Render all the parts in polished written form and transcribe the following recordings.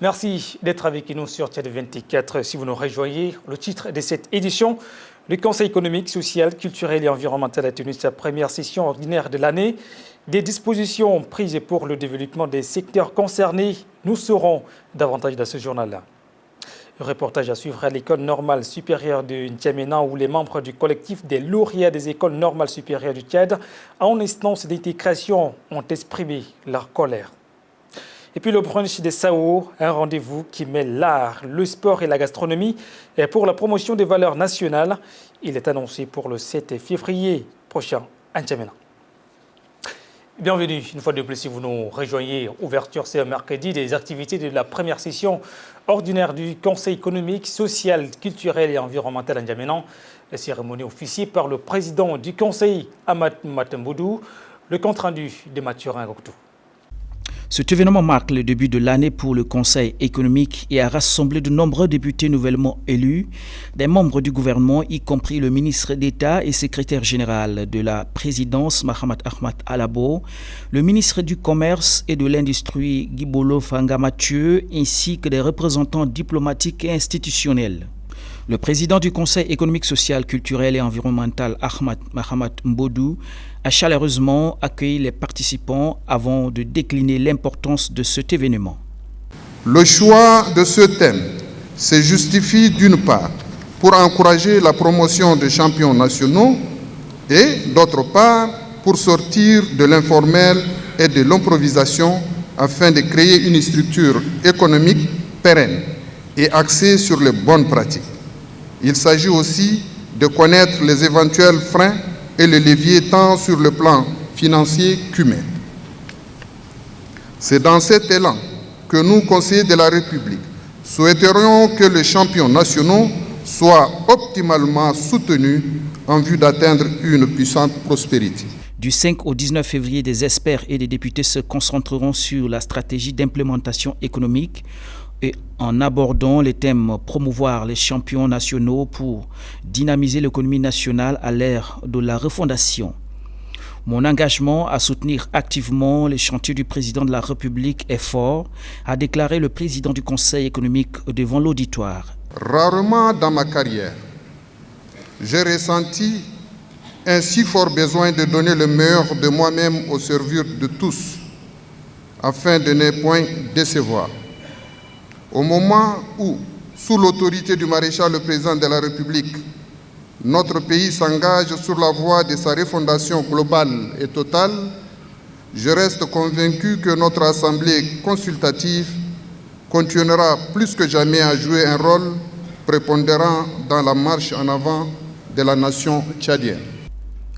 Merci d'être avec nous sur Tchad 24. Si vous nous rejoignez, le titre de cette édition, le Conseil économique, social, culturel et environnemental a tenu sa première session ordinaire de l'année. Des dispositions prises pour le développement des secteurs concernés, nous saurons davantage dans ce journal-là. Le reportage à suivre à l'école normale supérieure de N'Djamena où les membres du collectif des lauréats des écoles normales supérieures du Tchad en instance d'intégration ont exprimé leur colère. Et puis le brunch des Sao, un rendez-vous qui mêle l'art, le sport et la gastronomie et pour la promotion des valeurs nationales. Il est annoncé pour le 7 février prochain à N'Djamena. Bienvenue, une fois de plus, si vous nous rejoignez, ouverture ce mercredi des activités de la première session ordinaire du Conseil économique, social, culturel et environnemental à N'Djamena. La cérémonie officiée par le président du Conseil, Ahmad Matembodou, le compte-rendu de Mathurin Goktou. Cet événement marque le début de l'année pour le Conseil économique et a rassemblé de nombreux députés nouvellement élus, des membres du gouvernement, y compris le ministre d'État et secrétaire général de la présidence, Mahamat Ahmad Alabo, le ministre du Commerce et de l'Industrie, Gibolo Fanga Mathieu, ainsi que des représentants diplomatiques et institutionnels. Le président du Conseil économique, social, culturel et environnemental, Ahmad Mahamat Mbodou, a chaleureusement accueilli les participants avant de décliner l'importance de cet événement. Le choix de ce thème se justifie d'une part pour encourager la promotion des champions nationaux et d'autre part pour sortir de l'informel et de l'improvisation afin de créer une structure économique pérenne et axée sur les bonnes pratiques. Il s'agit aussi de connaître les éventuels freins et les leviers tant sur le plan financier qu'humain. C'est dans cet élan que nous, conseillers de la République, souhaiterions que les champions nationaux soient optimalement soutenus en vue d'atteindre une puissante prospérité. Du 5 au 19 février, des experts et des députés se concentreront sur la stratégie d'implémentation économique et en abordant les thèmes promouvoir les champions nationaux pour dynamiser l'économie nationale à l'ère de la refondation. Mon engagement à soutenir activement les chantiers du président de la République est fort, a déclaré le président du Conseil économique devant l'auditoire. Rarement dans ma carrière, j'ai ressenti un si fort besoin de donner le meilleur de moi-même au service de tous, afin de ne point décevoir. Au moment où, sous l'autorité du maréchal le président de la République, notre pays s'engage sur la voie de sa refondation globale et totale, je reste convaincu que notre Assemblée consultative continuera plus que jamais à jouer un rôle prépondérant dans la marche en avant de la nation tchadienne.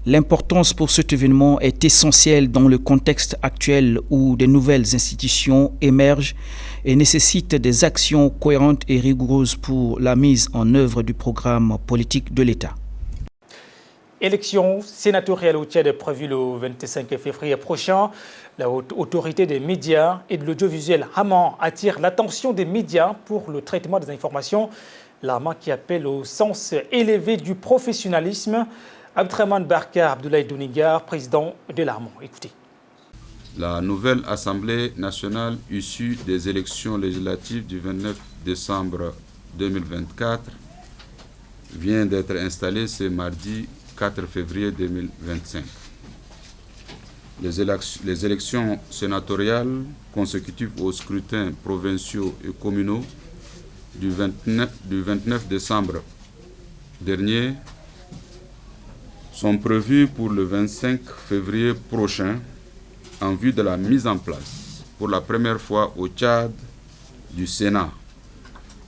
L'importance pour cet événement est essentielle dans le contexte actuel où de nouvelles institutions émergent et nécessitent des actions cohérentes et rigoureuses pour la mise en œuvre du programme politique de l'État. Élection sénatoriale au Tchad prévue le 25 février prochain. La haute autorité des médias et de l'audiovisuel Haman attire l'attention des médias pour le traitement des informations. L'Haman qui appelle au sens élevé du professionnalisme. Abdraman Barka Abdoulaye Dounigar, président de l'Haman. Écoutez. La nouvelle Assemblée nationale issue des élections législatives du 29 décembre 2024 vient d'être installée ce mardi 4 février 2025. Les élections sénatoriales consécutives aux scrutins provinciaux et communaux du 29 décembre dernier sont prévues pour le 25 février prochain en vue de la mise en place pour la première fois au Tchad du Sénat,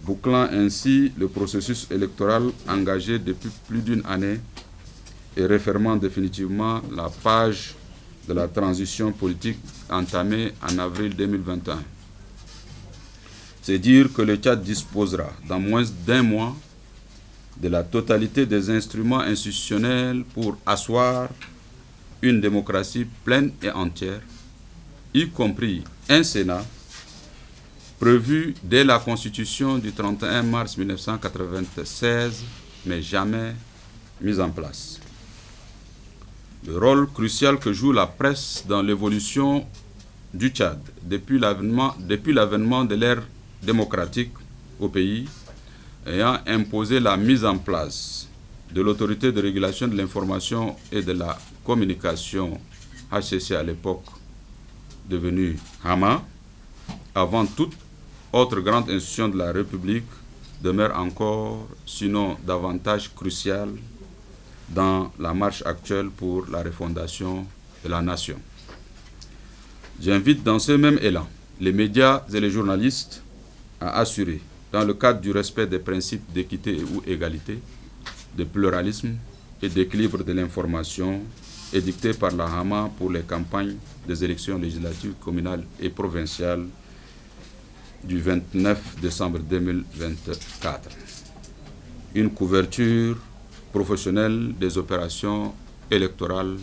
bouclant ainsi le processus électoral engagé depuis plus d'une année et refermant définitivement la page de la transition politique entamée en avril 2021. C'est dire que le Tchad disposera dans moins d'un mois de la totalité des instruments institutionnels pour asseoir une démocratie pleine et entière, y compris un Sénat prévu dès la Constitution du 31 mars 1996, mais jamais mis en place. Le rôle crucial que joue la presse dans l'évolution du Tchad depuis l'avènement de l'ère démocratique au pays, ayant imposé la mise en place de l'autorité de régulation de l'information et de la communication, HCC à l'époque devenue Hama, avant toute autre grande institution de la République, demeure encore, sinon davantage cruciale, dans la marche actuelle pour la refondation de la nation. J'invite dans ce même élan les médias et les journalistes à assurer, dans le cadre du respect des principes d'équité ou égalité, de pluralisme et d'équilibre de l'information édictés par la Hama pour les campagnes des élections législatives communales et provinciales du 29 décembre 2024. Une couverture professionnelle des opérations électorales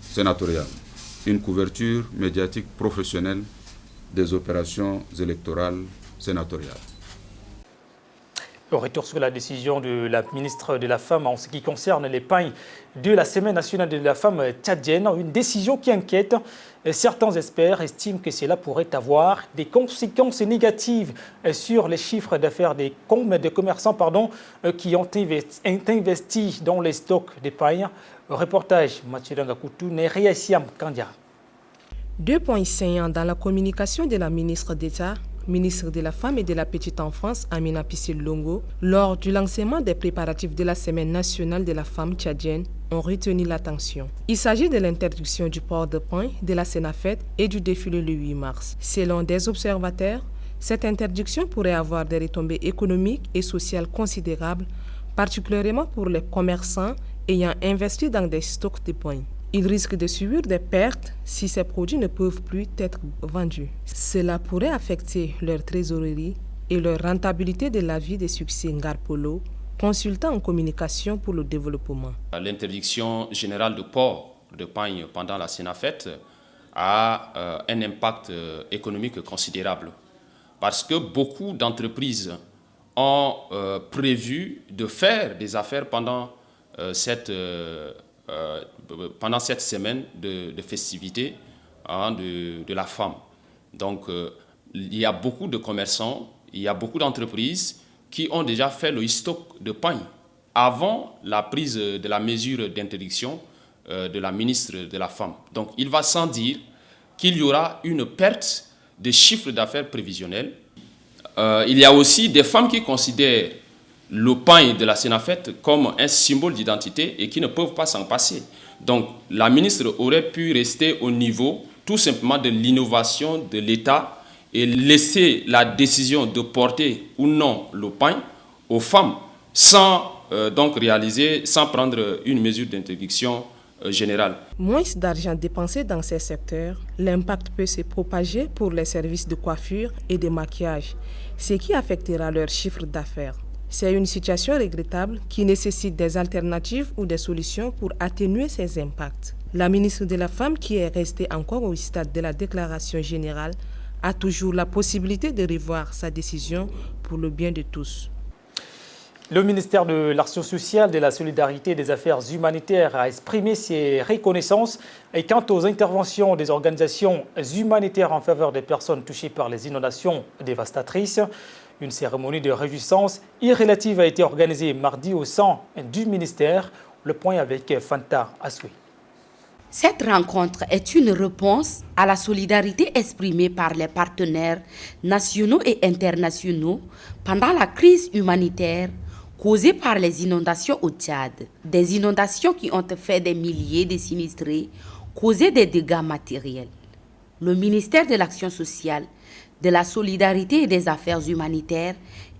sénatoriales. Une couverture médiatique professionnelle des opérations électorales sénatoriales. Au retour sur la décision de la ministre de la Femme en ce qui concerne les pagnes de la Semaine nationale de la femme tchadienne, une décision qui inquiète. Certains experts estiment que cela pourrait avoir des conséquences négatives sur les chiffres d'affaires des commerçants qui ont investi dans les stocks de paille. Reportage Mathieu Dangakoutou, Neria Siam Kandia. 2 points saillants dans la communication de la ministre d'État, ministre de la Femme et de la Petite Enfance, Amina Pissil-Longo, lors du lancement des préparatifs de la Semaine nationale de la femme tchadienne, ont retenu l'attention. Il s'agit de l'interdiction du port de pain, de la Sénafette et du défilé le 8 mars. Selon des observateurs, cette interdiction pourrait avoir des retombées économiques et sociales considérables, particulièrement pour les commerçants ayant investi dans des stocks de pain. Ils risquent de subir des pertes si ces produits ne peuvent plus être vendus. Cela pourrait affecter leur trésorerie et leur rentabilité de la vie des succès Ngarpolo, consultant en communication pour le développement. L'interdiction générale de port de pain pendant la Sénafette a un impact économique considérable parce que beaucoup d'entreprises ont prévu de faire des affaires pendant cette semaine de festivités de la femme. Donc, il y a beaucoup de commerçants, il y a beaucoup d'entreprises qui ont déjà fait le stock de pain avant la prise de la mesure d'interdiction de la ministre de la Femme. Donc, il va sans dire qu'il y aura une perte de chiffre d'affaires prévisionnel. Il y a aussi des femmes qui considèrent le pain de la Sénafette comme un symbole d'identité et qui ne peuvent pas s'en passer. Donc, la ministre aurait pu rester au niveau tout simplement de l'innovation de l'État et laisser la décision de porter ou non le pain aux femmes sans prendre une mesure d'interdiction générale. Moins d'argent dépensé dans ces secteurs, l'impact peut se propager pour les services de coiffure et de maquillage, ce qui affectera leur chiffre d'affaires. C'est une situation regrettable qui nécessite des alternatives ou des solutions pour atténuer ces impacts. La ministre de la Femme, qui est restée encore au stade de la déclaration générale, a toujours la possibilité de revoir sa décision pour le bien de tous. Le ministère de l'Action sociale, de la solidarité et des affaires humanitaires a exprimé ses reconnaissances quant aux interventions des organisations humanitaires en faveur des personnes touchées par les inondations dévastatrices. Une cérémonie de réjouissance irrélative a été organisée mardi au sein du ministère. Le point avec Fanta Assoui. Cette rencontre est une réponse à la solidarité exprimée par les partenaires nationaux et internationaux pendant la crise humanitaire causée par les inondations au Tchad. Des inondations qui ont fait des milliers de sinistrés, causé des dégâts matériels. Le ministère de l'Action sociale, de la solidarité et des affaires humanitaires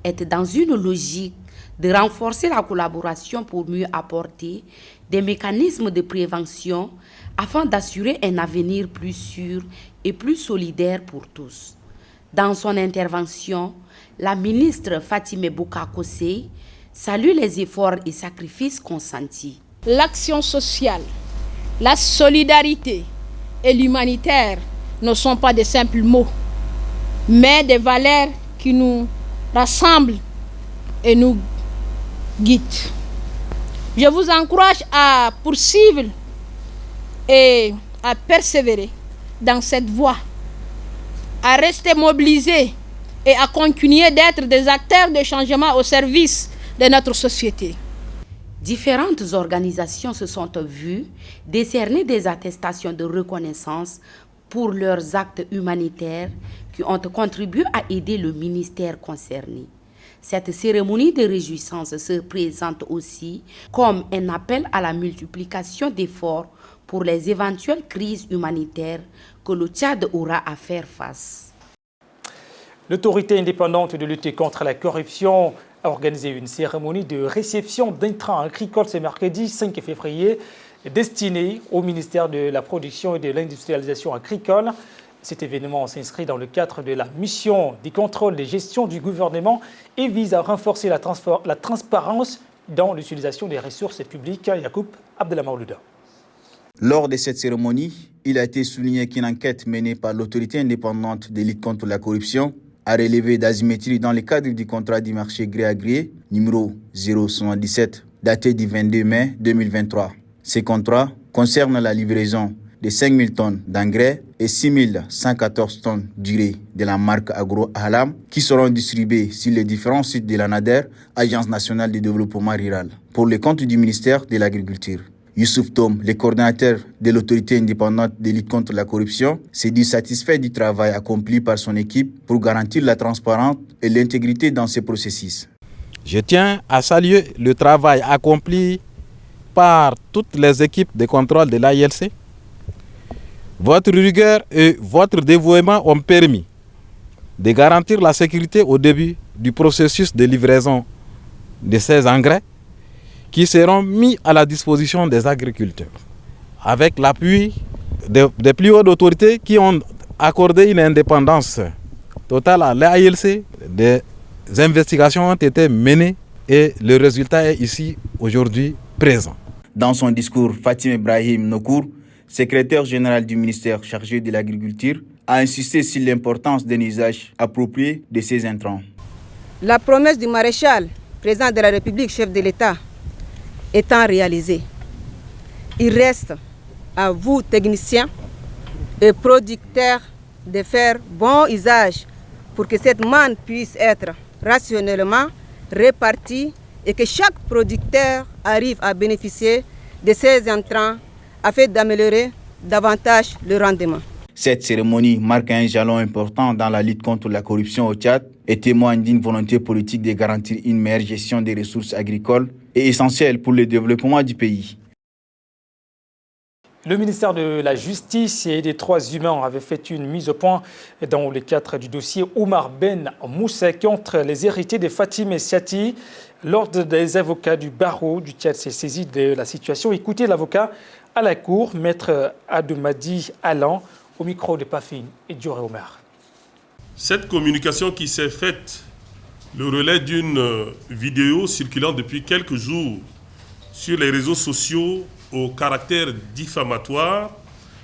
est dans une logique de renforcer la collaboration pour mieux apporter des mécanismes de prévention afin d'assurer un avenir plus sûr et plus solidaire pour tous. Dans son intervention, la ministre Fatimé Bouka-Kossé salue les efforts et sacrifices consentis. L'action sociale, la solidarité et l'humanitaire ne sont pas de simples mots, mais des valeurs qui nous rassemblent et nous guident. Je vous encourage à poursuivre et à persévérer dans cette voie, à rester mobilisés et à continuer d'être des acteurs de changement au service de notre société. Différentes organisations se sont vues décerner des attestations de reconnaissance pour leurs actes humanitaires qui ont contribué à aider le ministère concerné. Cette cérémonie de réjouissance se présente aussi comme un appel à la multiplication d'efforts pour les éventuelles crises humanitaires que le Tchad aura à faire face. L'autorité indépendante de lutte contre la corruption a organisé une cérémonie de réception d'intrants agricoles ce mercredi 5 février destinée au ministère de la Production et de l'Industrialisation agricole. Cet événement s'inscrit dans le cadre de la mission du contrôle de gestion du gouvernement et vise à renforcer la transparence dans l'utilisation des ressources publiques. Yacoub Abdelhamoulouda. Lors de cette cérémonie, il a été souligné qu'une enquête menée par l'autorité indépendante de lutte contre la corruption a relevé d'asymétrie dans le cadre du contrat du marché gré à gré numéro 077 daté du 22 mai 2023. Ce contrat concerne la livraison de 5 000 tonnes d'engrais et 6 114 tonnes d'urée de la marque Agro Halam qui seront distribuées sur les différents sites de l'ANADER, Agence nationale de développement rural, pour le compte du ministère de l'Agriculture. Youssouf Tom, le coordinateur de l'autorité indépendante de lutte contre la corruption, s'est dit satisfait du travail accompli par son équipe pour garantir la transparence et l'intégrité dans ce processus. Je tiens à saluer le travail accompli par toutes les équipes de contrôle de l'AILC. Votre rigueur et votre dévouement ont permis de garantir la sécurité au début du processus de livraison de ces engrais qui seront mis à la disposition des agriculteurs, avec l'appui des plus hautes autorités qui ont accordé une indépendance totale à l'AILC. Des investigations ont été menées et le résultat est ici aujourd'hui présent. Dans son discours, Fatim Ibrahim Nokour, secrétaire général du ministère chargé de l'agriculture, a insisté sur l'importance d'un usage approprié de ces intrants. La promesse du maréchal, président de la République, chef de l'État, étant réalisée, il reste à vous, techniciens et producteurs, de faire bon usage pour que cette manne puisse être rationnellement répartie et que chaque producteur arrive à bénéficier de ces intrants afin d'améliorer davantage le rendement. Cette cérémonie marque un jalon important dans la lutte contre la corruption au Tchad et témoigne d'une volonté politique de garantir une meilleure gestion des ressources agricoles et essentielle pour le développement du pays. Le ministère de la Justice et des Droits humains avait fait une mise au point dans le cadre du dossier Omar Ben Moussa contre les héritiers de Fatim Essiati. L'ordre des avocats du barreau du Tchad s'est saisi de la situation. Écoutez l'avocat à la cour, maître Adoumadi Alan, au micro de Pafine et Dioré Omer. Cette communication qui s'est faite le relais d'une vidéo circulant depuis quelques jours sur les réseaux sociaux au caractère diffamatoire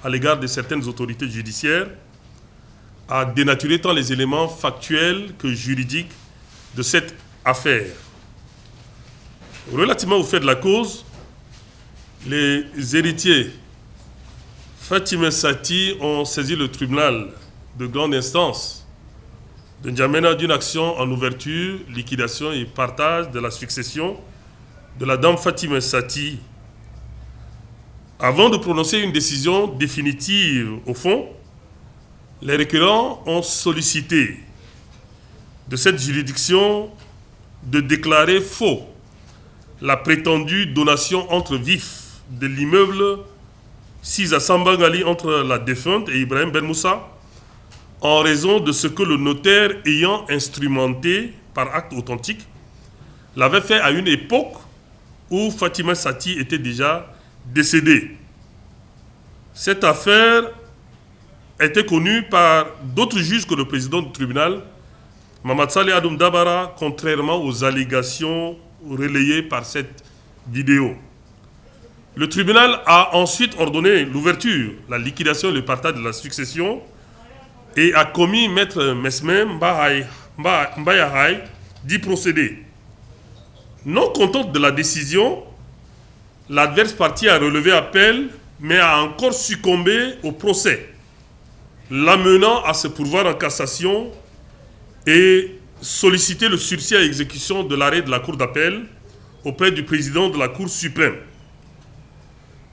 à l'égard de certaines autorités judiciaires a dénaturé tant les éléments factuels que juridiques de cette affaire. Relativement au fait de la cause, les héritiers Fatim Essiati ont saisi le tribunal de grande instance de N'Djamena d'une action en ouverture, liquidation et partage de la succession de la dame Fatim Essiati. Avant de prononcer une décision définitive au fond, les requérants ont sollicité de cette juridiction de déclarer faux la prétendue donation entre vifs de l'immeuble 6 à Sambangali entre la défunte et Ibrahim Ben Moussa en raison de ce que le notaire ayant instrumenté par acte authentique l'avait fait à une époque où Fatim Essiati était déjà décédée. Cette affaire était connue par d'autres juges que le président du tribunal, Mamad Saleh Adoum Dabara, contrairement aux allégations relayées par cette vidéo. Le tribunal a ensuite ordonné l'ouverture, la liquidation et le partage de la succession et a commis maître Mesme Mbayahai d'y procéder. Non contente de la décision, l'adverse partie a relevé appel mais a encore succombé au procès, l'amenant à se pourvoir en cassation et sollicité le sursis à exécution de l'arrêt de la Cour d'appel auprès du président de la Cour suprême.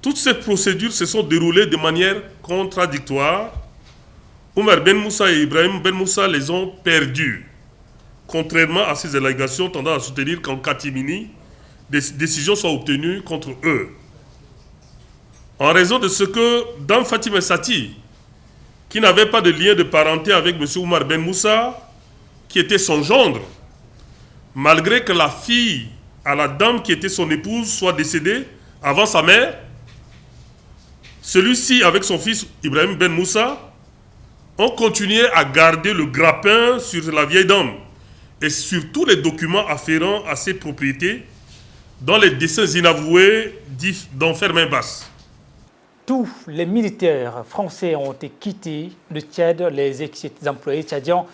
Toutes ces procédures se sont déroulées de manière contradictoire. Oumar Ben Moussa et Ibrahim Ben Moussa les ont perdus, contrairement à ces allégations tendant à soutenir qu'en catimini, des décisions soient obtenues contre eux. En raison de ce que Dame Fatima Sati, qui n'avait pas de lien de parenté avec M. Oumar Ben Moussa, qui était son gendre, malgré que la fille à la dame qui était son épouse soit décédée avant sa mère, celui-ci, avec son fils Ibrahim Ben Moussa, ont continué à garder le grappin sur la vieille dame et sur tous les documents afférents à ses propriétés, dont les dessins inavoués d'enfer main basse. Tous les militaires français ont été quittés le Tchad, les ex-employés tchadiens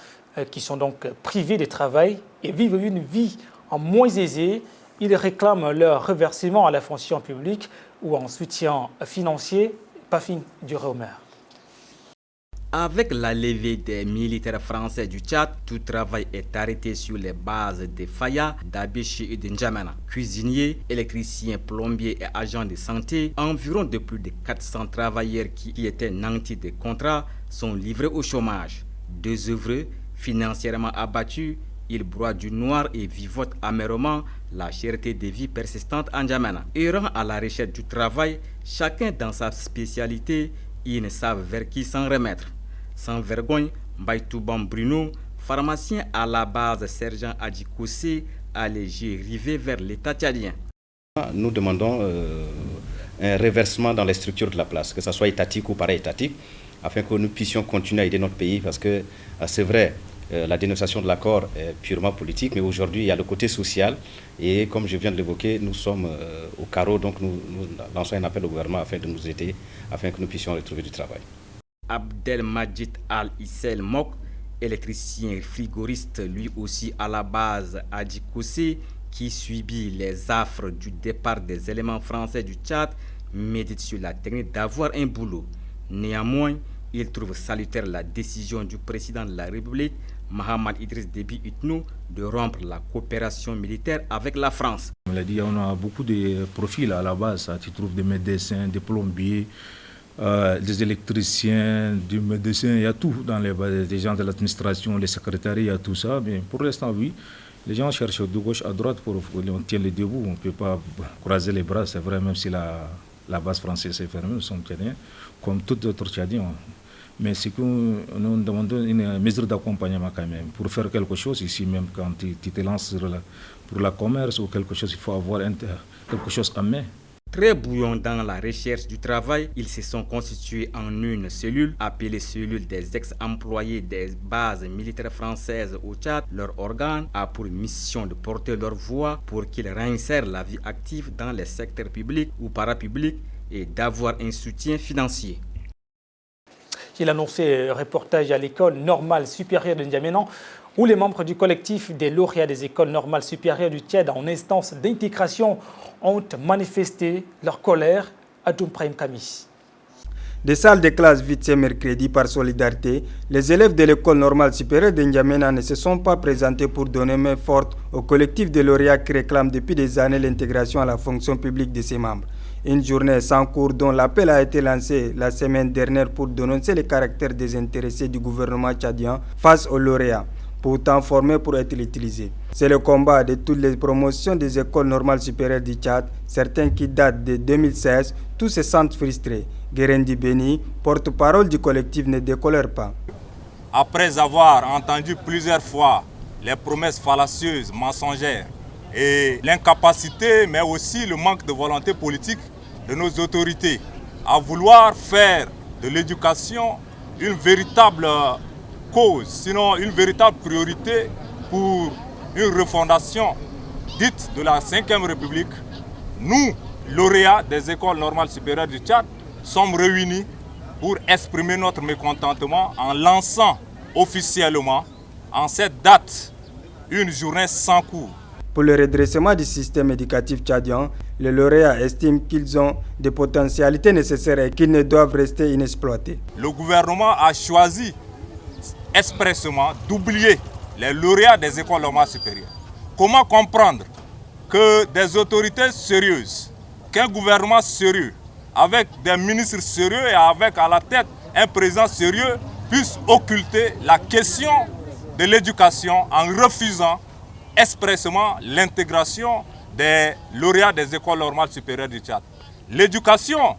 qui sont donc privés de travail et vivent une vie en moins aisée. Ils réclament leur reversement à la fonction publique ou en soutien financier. Pafin Duré-Omer. Avec la levée des militaires français du Tchad, tout travail est arrêté sur les bases de Faya, d'Abéché et de N'Djamena. Cuisiniers, électriciens, plombiers et agents de santé, environ de plus de 400 travailleurs qui étaient nantis de contrats sont livrés au chômage. Désœuvreux, financièrement abattus, ils broient du noir et vivotent amèrement la cherté de vie persistante en N'Djamena. Errant à la recherche du travail, chacun dans sa spécialité, ils ne savent vers qui s'en remettre. Sans vergogne, Mbaïtouban Bruno, pharmacien à la base sergent Adjikossé, a léger rivé vers l'État tchadien. Nous demandons un reversement dans les structures de la place, que ce soit étatique ou para-étatique, afin que nous puissions continuer à aider notre pays, parce que c'est vrai, la dénonciation de l'accord est purement politique, mais aujourd'hui il y a le côté social, et comme je viens de l'évoquer, nous sommes au carreau, donc nous lançons un appel au gouvernement afin de nous aider, afin que nous puissions retrouver du travail. Abdelmajid Al-Issel Mok, électricien frigoriste, lui aussi à la base à Djikossé, qui subit les affres du départ des éléments français du Tchad, médite sur la technique d'avoir un boulot. Néanmoins, il trouve salutaire la décision du président de la République, Mohamed Idriss Déby Itno, de rompre la coopération militaire avec la France. On l'a dit, on a beaucoup de profils à la base. Tu trouves des médecins, des plombiers, des électriciens, des médecins, il y a tout dans les gens de l'administration, les secrétaires, il y a tout ça. Mais pour l'instant, oui, les gens cherchent de gauche à droite pour qu'on tienne les debout. On ne peut pas croiser les bras, c'est vrai, même si la base française est fermée, nous sommes Tchadiens, comme tous d'autres Tchadiens. Mais c'est que nous demandons une mesure d'accompagnement quand même. Pour faire quelque chose ici, même quand tu te lances pour la commerce ou quelque chose, il faut avoir quelque chose en main. Très bouillants dans la recherche du travail, ils se sont constitués en une cellule, appelée cellule des ex-employés des bases militaires françaises au Tchad. Leur organe a pour mission de porter leur voix pour qu'ils réinsèrent la vie active dans les secteurs publics ou parapublics et d'avoir un soutien financier. Il a annoncé un reportage à l'école normale supérieure de N'Djamena où les membres du collectif des lauréats des écoles normales supérieures du Tchad en instance d'intégration ont manifesté leur colère à Doumpraïm Kamis. Des salles de classe vides ce mercredi par solidarité, les élèves de l'école normale supérieure de N'Djamena ne se sont pas présentés pour donner main forte au collectif des lauréats qui réclame depuis des années l'intégration à la fonction publique de ses membres. Une journée sans cours dont l'appel a été lancé la semaine dernière pour dénoncer les caractères désintéressés du gouvernement tchadien face aux lauréats, pourtant formés pour être utilisés. C'est le combat de toutes les promotions des écoles normales supérieures du Tchad, certains qui datent de 2016, tous se sentent frustrés. Guérendi Beni, porte-parole du collectif, ne décolère pas. Après avoir entendu plusieurs fois les promesses fallacieuses, mensongères, et l'incapacité, mais aussi le manque de volonté politique de nos autorités à vouloir faire de l'éducation une véritable cause, sinon une véritable priorité pour une refondation dite de la 5e République, nous, lauréats des écoles normales supérieures du Tchad, sommes réunis pour exprimer notre mécontentement en lançant officiellement en cette date une journée sans cours. Pour le redressement du système éducatif tchadien, les lauréats estiment qu'ils ont des potentialités nécessaires et qu'ils ne doivent rester inexploités. Le gouvernement a choisi expressément d'oublier les lauréats des écoles normales supérieures. Comment comprendre que des autorités sérieuses, qu'un gouvernement sérieux, avec des ministres sérieux et avec à la tête un président sérieux, puisse occulter la question de l'éducation en refusant expressément l'intégration des lauréats des écoles normales supérieures du Tchad. L'éducation,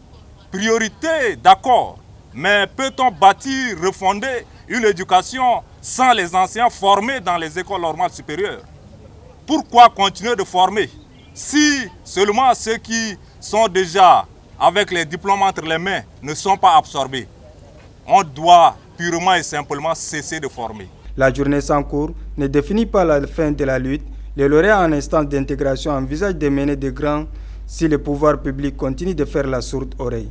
priorité, d'accord, mais peut-on bâtir, refonder une éducation sans les enseignants formés dans les écoles normales supérieures? Pourquoi continuer de former si seulement ceux qui sont déjà avec les diplômes entre les mains ne sont pas absorbés? On doit purement et simplement cesser de former. La journée sans cours ne définit pas la fin de la lutte. Les lauréats en instance d'intégration envisagent de mener de grands si le pouvoir public continue de faire la sourde oreille.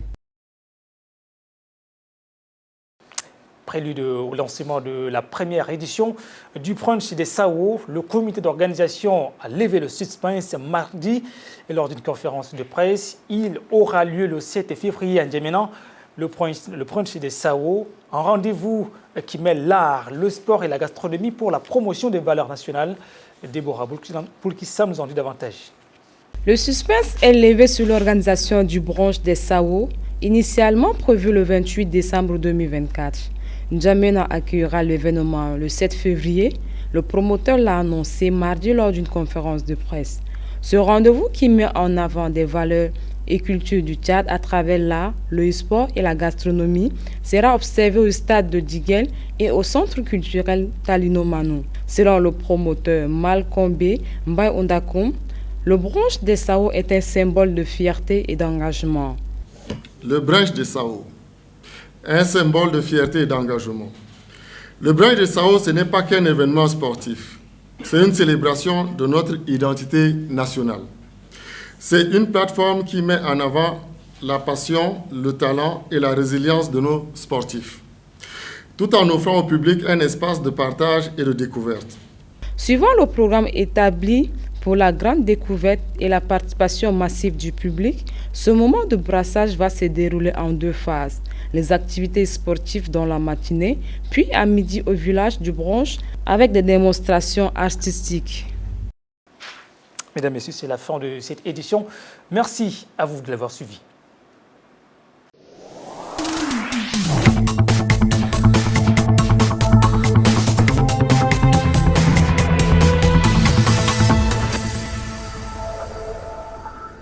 Prélude au lancement de la première édition du brunch des SAO, le comité d'organisation a levé le suspense mardi et lors d'une conférence de presse. Il aura lieu le 7 février à N'Djamena. Le brunch des SAO, un rendez-vous qui mêle l'art, le sport et la gastronomie pour la promotion des valeurs nationales. Déborah Poulkissa nous en dit davantage. Le suspense est levé sur l'organisation du brunch des SAO, initialement prévu le 28 décembre 2024. N'Djamena accueillera l'événement le 7 février. Le promoteur l'a annoncé mardi lors d'une conférence de presse. Ce rendez-vous qui met en avant des valeurs et cultures du Tchad à travers l'art, le sport et la gastronomie sera observé au stade de Diguel et au centre culturel Talino Manou. Selon le promoteur Malcolm Mbaye Ondakoum, le brunch des SAO est un symbole de fierté et d'engagement. Le brunch des SAO est un symbole de fierté et d'engagement. Le brunch des SAO, ce n'est pas qu'un événement sportif. C'est une célébration de notre identité nationale. C'est une plateforme qui met en avant la passion, le talent et la résilience de nos sportifs, tout en offrant au public un espace de partage et de découverte. Suivant le programme établi pour la grande découverte et la participation massive du public, ce moment de brassage va se dérouler en 2 phases. Les activités sportives dans la matinée, puis à midi au village du brunch avec des démonstrations artistiques. Mesdames et messieurs, c'est la fin de cette édition. Merci à vous de l'avoir suivi.